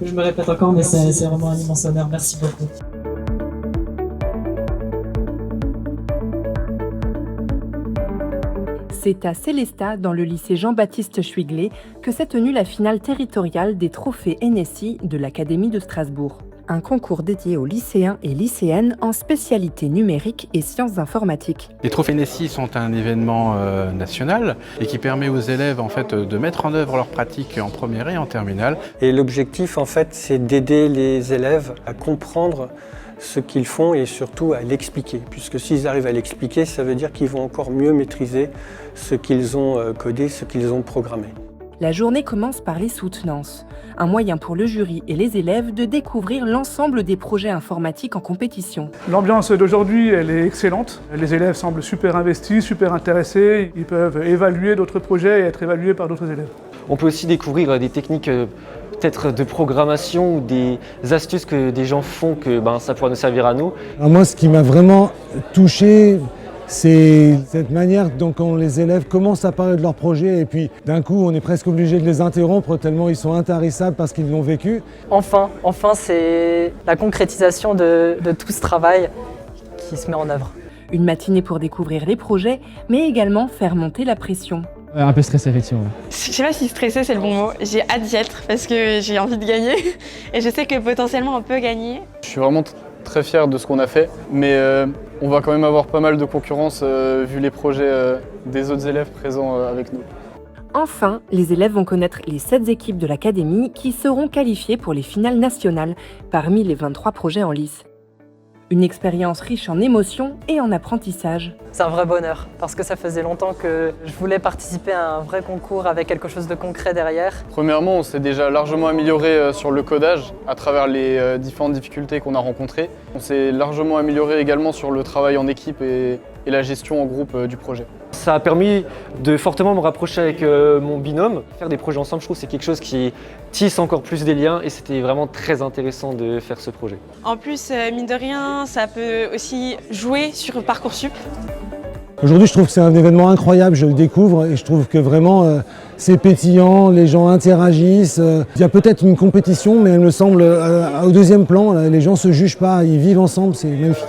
Je me répète encore, mais c'est vraiment un immense honneur. Merci beaucoup. C'est à Célestat, dans le lycée Jean-Baptiste Schwigler, que s'est tenue la finale territoriale des trophées NSI de l'Académie de Strasbourg. Un concours dédié aux lycéens et lycéennes en spécialité numérique et sciences informatiques. Les trophées NSI sont un événement national et qui permet aux élèves en fait, de mettre en œuvre leurs pratiques en première et en terminale. Et l'objectif en fait, c'est d'aider les élèves à comprendre ce qu'ils font et surtout à l'expliquer. Puisque s'ils arrivent à l'expliquer, ça veut dire qu'ils vont encore mieux maîtriser ce qu'ils ont codé, ce qu'ils ont programmé. La journée commence par les soutenances, un moyen pour le jury et les élèves de découvrir l'ensemble des projets informatiques en compétition. L'ambiance d'aujourd'hui, elle est excellente. Les élèves semblent super investis, super intéressés. Ils peuvent évaluer d'autres projets et être évalués par d'autres élèves. On peut aussi découvrir des techniques peut-être de programmation ou des astuces que des gens font que ça pourra nous servir à nous. Alors moi, ce qui m'a vraiment touché, c'est cette manière dont les élèves commencent à parler de leur projet et puis d'un coup on est presque obligé de les interrompre tellement ils sont intarissables parce qu'ils l'ont vécu. Enfin c'est la concrétisation de tout ce travail qui se met en œuvre. Une matinée pour découvrir les projets, mais également faire monter la pression. Un peu stressé effectivement. Je sais pas si stressé c'est le bon mot, j'ai hâte d'y être parce que j'ai envie de gagner et je sais que potentiellement on peut gagner. Je suis vraiment très fier de ce qu'on a fait, mais on va quand même avoir pas mal de concurrence vu les projets des autres élèves présents avec nous. Enfin, les élèves vont connaître les 7 équipes de l'académie qui seront qualifiées pour les finales nationales parmi les 23 projets en lice. Une expérience riche en émotions et en apprentissage. C'est un vrai bonheur parce que ça faisait longtemps que je voulais participer à un vrai concours avec quelque chose de concret derrière. Premièrement, on s'est déjà largement amélioré sur le codage à travers les différentes difficultés qu'on a rencontrées. On s'est largement amélioré également sur le travail en équipe et la gestion en groupe du projet. Ça a permis de fortement me rapprocher avec mon binôme. Faire des projets ensemble, je trouve que c'est quelque chose qui tisse encore plus des liens et c'était vraiment très intéressant de faire ce projet. En plus, mine de rien, ça peut aussi jouer sur Parcoursup. Aujourd'hui je trouve que c'est un événement incroyable, je le découvre et je trouve que vraiment c'est pétillant, les gens interagissent. Il y a peut-être une compétition mais elle me semble au deuxième plan, les gens ne se jugent pas, ils vivent ensemble, c'est magnifique.